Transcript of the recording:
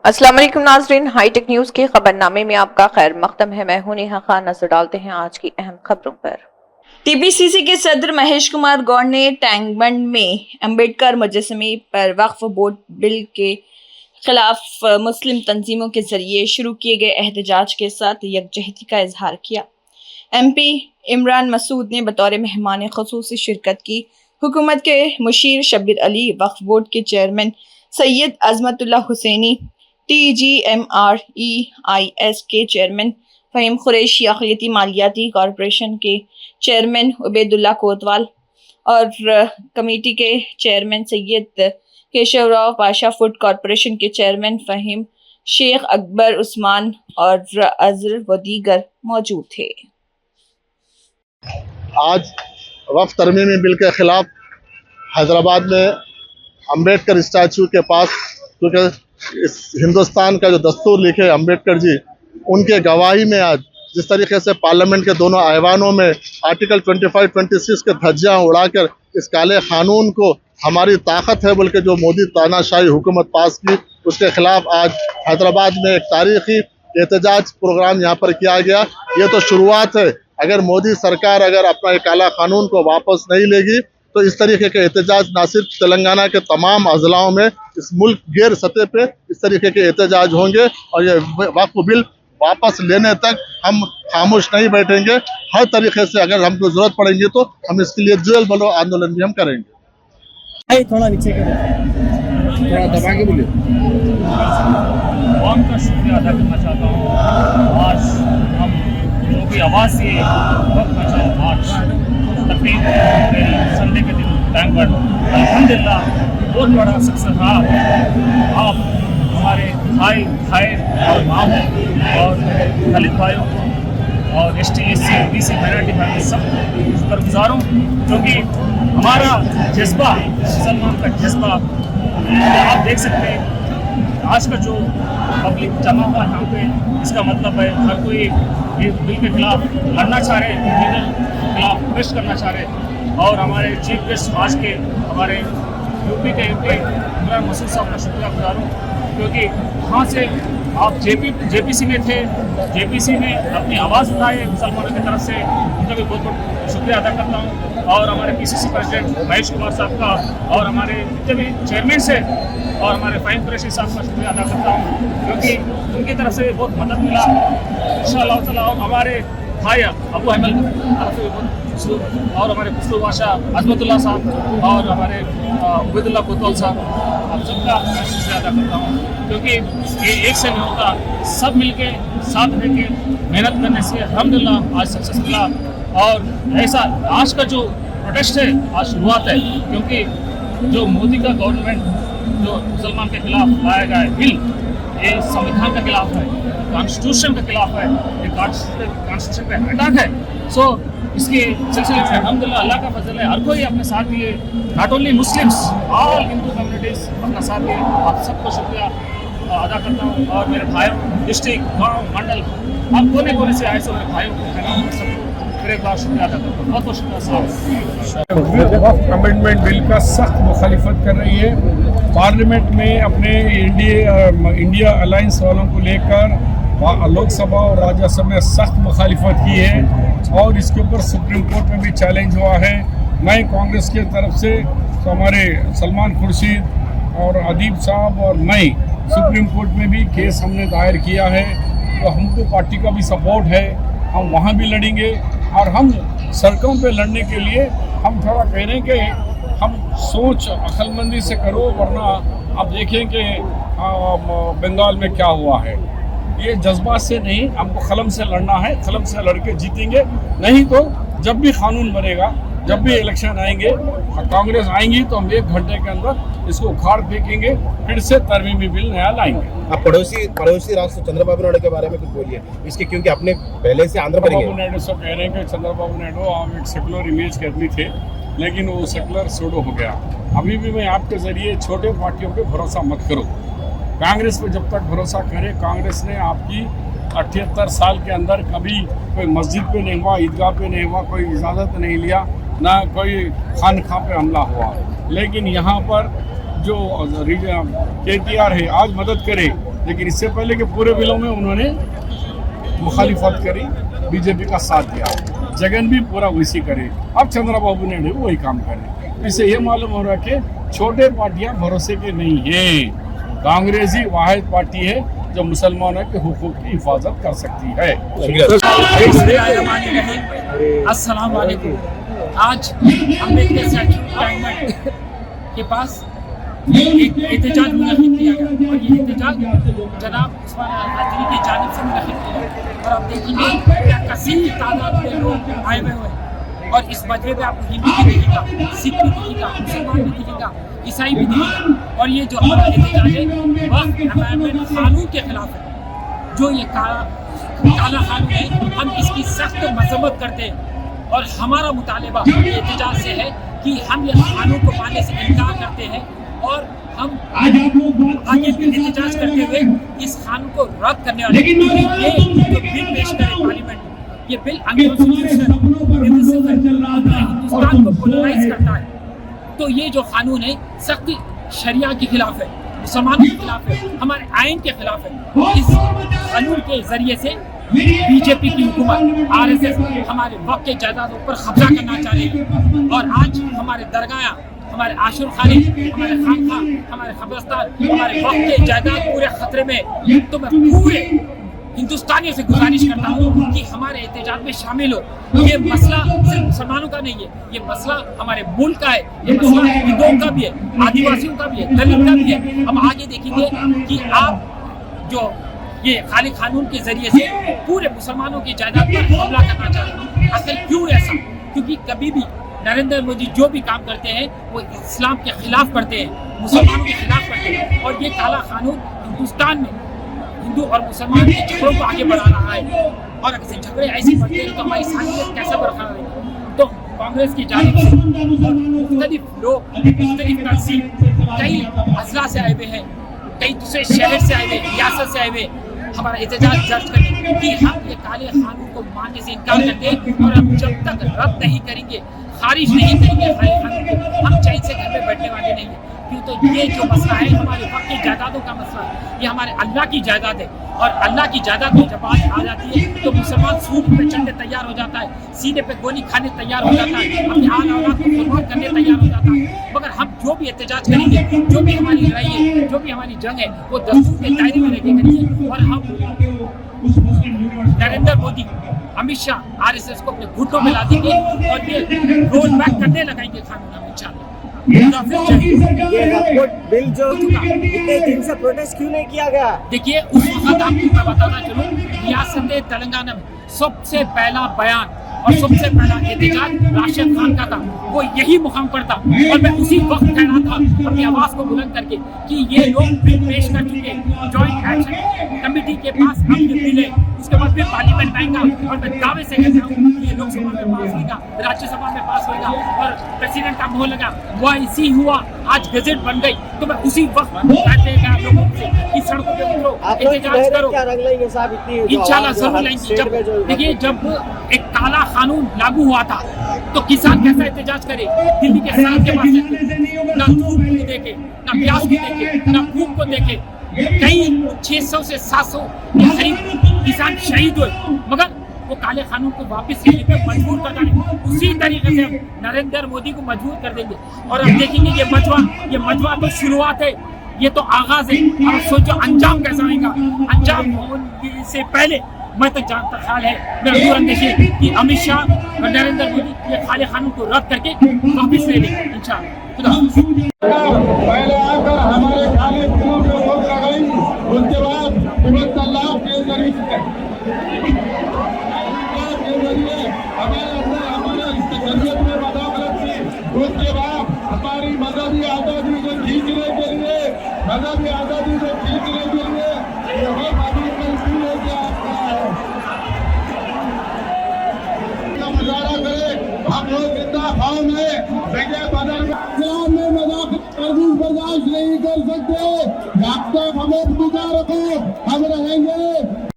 अस्सलाम वालेकुम नाज़रीन, हाईटेक न्यूज़ के खबरनामे में आपका खैर मकदम है। मैं हूं नेहा खान। नजर डालते हैं आज की अहम खबरों पर। टीपीसीसी के सदर महेश कुमार गौड़ ने टैंकबंड में अंबेडकर मुजस्समे पर वक्फ बोर्ड बिल के खिलाफ मुस्लिम तंजीमों के जरिए शुरू किए गए एहतजाज के साथ यकजहती का इजहार किया। एमपी इमरान मसूद ने बतौर मेहमान खुसूसी शिरकत की। हुकूमत के मुशीर शब्बीर अली, वक्फ बोर्ड के चेयरमैन सैयद अजमतुल्लाह हुसैनी, TGMREIS के चेयरमैन फ़हीम कुरैशी, अक़लियती मालियाती कॉरपोरेशन के चेयरमैन उबैदुल्लाह कोतवाल और कमेटी के chairman Syed Keshavrao Pasha, food corporation के चेयरमैन फ़हीम शेख, अकबर उस्मान और अजहर व दीगर मौजूद थे। आज वक्फ तरमीमी बिल के खिलाफ हैदराबाद में अंबेडकर स्टैचू के पास, क्योंकि इस हिंदुस्तान का जो दस्तूर लिखे अंबेडकर जी, उनके गवाही में आज जिस तरीके से पार्लियामेंट के दोनों ऐवानों में आर्टिकल 25-26 के धज्जियां उड़ाकर इस काले कानून को हमारी ताकत है बोल के जो मोदी तानाशाही हुकूमत पास की, उसके खिलाफ आज हैदराबाद में एक तारीखी एहतजाज प्रोग्राम यहाँ पर किया गया। ये तो शुरुआत है। अगर मोदी सरकार अगर अपना ये काला कानून को वापस नहीं लेगी तो इस तरीके के एहतजाज ना सिर्फ तेलंगाना के तमाम अजलाओं में, इस मुल्क गैर सतह पे इस तरीके के एहतजाज होंगे और ये वक्फ बिल वापस लेने तक हम खामोश नहीं बैठेंगे। हर तरीके से अगर हमको जरूरत पड़ेगी तो हम इसके लिए जेल बलो आंदोलन भी हम करेंगे। थोड़ा नीचे थोड़ा दबा के बोलिए। कौम का शुक्रिया अदा करना चाहता हूँ। आज हम जो भी आवाज़ दिए वक्त बचाओ मार्च तकरीब संडे के दिन टैंकबंड, अल्हम्दुलिल्लाह बहुत बड़ा सक्सेस रहा। आप हमारे भाई और मामों और दलित भाइयों को और ST SC BC माइनॉरिटी भाई सब शुक्रगुजार हूँ, क्योंकि हमारा जज्बा, मुसलमान का जज्बा आप देख सकते हैं। आज का जो पब्लिक जमा हुआ यहाँ पे, इसका मतलब है हर कोई ये बिल के खिलाफ लड़ना चाह रहे, बिल के खिलाफ प्रेस करना चाह रहे। और हमारे चीफ गेस्ट आज के हमारे यूपी के MP इमरान मसूद साहब का शुक्रिया गुजार हूँ, क्योंकि वहाँ से आप JPC में थे, JPC में अपनी आवाज़ उठाए मुसलमानों की तरफ से, उनका भी बहुत बहुत शुक्रिया अदा करता हूँ। और हमारे PCC प्रेसिडेंट महेश कुमार साहब का और हमारे जितने भी चेयरमैन से और हमारे फ़हीम कुरैशी साहब का शुक्रिया अदा करता हूँ, क्योंकि उनकी तरफ से बहुत मदद मिला। इंशाअल्लाह ताला हमारे भाई अबू अहमद तरफ से बहुत और हमारे खुशरू बादशाह अजमतुल्लाह साहब और हमारे उबैदुल्लाह कोतवाल साहब, आप सबका मैं शुक्रिया अदा करता हूँ, क्योंकि ये एक से नहीं होता, सब मिलके साथ रह के मेहनत करने से अल्हम्दुलिल्लाह आज सक्सेस मिला। और ऐसा आज का जो प्रोटेस्ट है आज शुरुआत है, क्योंकि जो मोदी का गवर्नमेंट जो मुसलमान के खिलाफ लाया गया है बिल, ये संविधान के खिलाफ है, कॉन्स्टिट्यूशन के खिलाफ है, ये कॉन्स्टिट्यूशन पे अटैक है। सो इसके सिलसिले में अल्हम्दुलिल्लाह अल्लाह का फजल है, हर कोई अपने साथ लिए, not only Muslims, all Hindu communities अपना साथ लिए। आप सबको शुक्रिया अदा करता हूँ। और मेरे भाइयों, डिस्ट्रिक्ट, गाँव, मंडल, आप कोने कोने से आए, सो मेरे भाइयों को सबको फिर एक बार शुक्रिया अदा करता हूँ। बहुत बहुत शुक्रिया। वक्फ अमेंडमेंट बिल का सख्त मुखालिफत कर रही है। पार्लियामेंट में अपने इंडिया अलायंस वालों को लेकर लोकसभा और राज्यसभा में सख्त मुखालिफत की है और इसके ऊपर सुप्रीम कोर्ट में भी चैलेंज हुआ है। मैं कांग्रेस के तरफ से तो हमारे सलमान खुर्शीद और अदीब साहब और मैं सुप्रीम कोर्ट में भी केस हमने दायर किया है, तो हमको पार्टी का भी सपोर्ट है, हम वहाँ भी लड़ेंगे। और हम सड़कों पे लड़ने के लिए हम थोड़ा कह रहे हैं कि हम सोच अक्लमंदी से करो, वरना आप देखें कि बंगाल में क्या हुआ है। ये जज्बात से नहीं, हमको कलम से लड़ना है, कलम से लड़के जीतेंगे। नहीं तो जब भी कानून बनेगा, जब भी इलेक्शन आएंगे, कांग्रेस आएंगी तो हम 1 घंटे के अंदर इसको उखाड़ फेंकेंगे, फिर से तरमीमी बिल नया लाएंगे। आप पड़ोसी राष्ट्र चंद्रबाबू नायडू के बारे में कुछ बोलिए, इसके क्योंकि अपने पहले से आंध्र चंद्रबाबू नायडू से कह रहे हैं कि चंद्रबाबू नायडू आप एक सेकुलर इमेज के आदमी थे, लेकिन वो सेकुलर सूडो हो गया। अभी भी मैं आपके जरिए छोटे पार्टियों पे भरोसा मत करो, कांग्रेस पे जब तक भरोसा करे। कांग्रेस ने आपकी 78 साल के अंदर कभी कोई मस्जिद पे नहीं हुआ, ईदगाह पे नहीं हुआ, कोई इजाज़त नहीं लिया, ना कोई खानखा पे हमला हुआ। लेकिन यहाँ पर जो KTR है आज मदद करे, लेकिन इससे पहले के पूरे बिलों में उन्होंने मुखालिफत करी, बीजेपी का साथ दिया। जगन भी पूरा वैसी करे, अब चंद्रबाबू नायडू भी वही काम करे। इससे ये मालूम हो रहा है कि छोटे पार्टियां भरोसे के नहीं है। कांग्रेस ही वाहिद पार्टी है जो मुसलमानों के हुकूक की हिफाजत कर सकती है। अस्सलाम वालेकुम। आज अम्बेडकर स्टैच्यू टैंगमेंट के पास एक एहतजाज मुनक़िद किया गया और ये एहतजाज जनाब उस्मान आज़ादी की जानिब से मुनक़िद किया गया। और आप देखेंगे क्या कसीर तादाद में लोग आए हुए हैं और इस मजरे में आपको हिंदू भी दिखेगा, सिख भी दिखेगा, मुसलमान भी दिखेगा, ईसाई भी दिखेगा। और ये जो हमारा एहतजाज है वक्फ अमेंडमेंट कानून के खिलाफ है। जो ये काला कानून है, हम इसकी सख्त मजम्मत करते हैं और हमारा मुतालिबा एहतजाज से है कि हम ये कानून को मानने से इनकार करते हैं और हम आगे भी एहतजाज करते हुए इस कानून को रद्द करने वाले ये जो बिल पेश करे पार्लियामेंट में, ये बिल हिंदुस्तान को पोलराइज करता है। तो ये जो कानून है सख्त शरिया के खिलाफ है, मुसलमानों के खिलाफ है, हमारे आइन के खिलाफ है। इस कानून के जरिए से बीजेपी की हुकूमत आरएसएस हमारे वक्त के जायदादों पर कब्जा करना चाह रही है और आज हमारे दरगाह, हमारे आशुर खाने, हमारे खानखा, हमारे कब्रिस्तान, हमारे वक्त के जायदाद पूरे खतरे में। तो मैं पूरे हिंदुस्तानियों से गुजारिश करता हूँ कि हमारे एहतजाज में शामिल हो। ये मसला सिर्फ मुसलमानों का नहीं है, ये मसला हमारे मुल्क का है, ये मसला हिंदुओं का भी है, आदिवासियों का भी है, दलित का भी है। हम आगे देखेंगे कि आप जो ये खाली कानून के जरिए से पूरे मुसलमानों की जायदाद पर हमला करना चाहते हैं। आखिर क्यों ऐसा? क्योंकि कभी भी नरेंद्र मोदी जो भी काम करते हैं वो इस्लाम के खिलाफ करते हैं, मुसलमानों के खिलाफ करते हैं। और ये काला कानून हिंदुस्तान में हिंदू और मुसलमान के झगड़ों को आगे बढ़ा रहा है और अगर झगड़े ऐसे बढ़ते हैं तो हमारी सालियत कैसे बरकरार रहेगी? तो कांग्रेस की जानिब से मुख्तलिफ लोग, मुख्तलिफ तंजीम कई अजला से आए हुए हैं, कई दूसरे शहर से आए हुए, रियासत से आए हुए हमारा एहतजाज दर्ज करें कि हम ये काले कानून को मानने से इनकार करते हैं और हम जब तक रद्द नहीं करेंगे, खारिज नहीं करेंगे काले कानून को, हम चैन से घर में बैठने वाले नहीं हैं। क्यों? तो ये जो मसला है हमारे वक्त की जायदादों का मसला है, ये हमारे अल्लाह की जायदाद है और अल्लाह की जायदाद में जब बात आ जाती है तो मुसलमान सूद पे चढ़ने तैयार हो जाता है, सीने पे गोली खाने तैयार हो जाता है, अपने आल औलाद को कुर्बान करने तैयार हो जाता है। मगर हम जो भी एहतजाज करेंगे, जो भी हमारी लड़ाई है, जो भी हमारी जंग है, वो दस्तूर के दायरे में रह के करेंगे और हम नरेंद्र मोदी, अमित शाह, आरएसएस को अपने घुटनों में ला देंगे और ये रोल बैक करने लगाएंगे कानून हम इंशाल्लाह। ये बिल जो इतने दिन से प्रोटेस्ट क्यों नहीं किया गया? देखिए, उस वक्त आपको मैं बताना चलूँ, रियासत तेलंगाना में सबसे पहला बयान और सबसे पहला एहतजाज राशिद खान का था, वो यही मुकाम पर था और मैं उसी वक्त कह रहा था अपनी आवाज़ को बुलंद करके कि ये लोग बिल पेश कर चुके हैं, जॉइंट एक्शन कमेटी के पास अब ये बिल है, उसके बाद फिर पार्लियामेंट आएगा और मैं दावे से कहता हूँ कि ये लोकसभा में पास होगा, राज्यसभा में पास होगा और प्रेसिडेंट का मोहर लगा, वो ऐसी हुआ, आज गजट बन गई। तो मैं उसी वक्त कहते हैं आप लोगों से कि सड़कों पे उतरो, एहतजाज करो, इंशाल्लाह जरूर लेंगे। जब देखिए, जब एक काला कानून लागू हुआ था तो किसान कैसा एहतजाज करे? दिल्ली के सड़क के पास ना धूप को देखे, ना प्यास को देखे, ना भूख को देखे, कई 600 से 700 के करीब किसान शहीद हुए, मगर वो काले कानून को वापस लेने पे मजबूर कर देंगे। उसी तरीके से हम नरेंद्र मोदी को मजबूर कर देंगे और अब देखेंगे ये मजवा तो शुरुआत है, ये तो आगाज है। अब सोचो अंजाम कैसा होगा। अंजाम होने से पहले मैं तो जानता ख्याल है, मैं दूर अंदेशी कि अमित शाह और नरेंद्र मोदी ये काले कानून को रद्द करके वापस ले लेंगे इंशाल्लाह। पहले आकर हमारे काले दिनों में रोक लगाई, उसके बाद तलाक के जरिए हमारे अंदर हमारे शरीयत में बदौलत थी, उसके बाद हमारी मजहबी आज़ादी को खींचने के लिए यह मामूली मंसूर लेके आता है। मुजाहरा करे, हम लोग जिंदा कौम है, जगह बदल में मजाक बर्दाश्त नहीं कर सकते। जब तक हमें गुजार रखो, हम रहेंगे।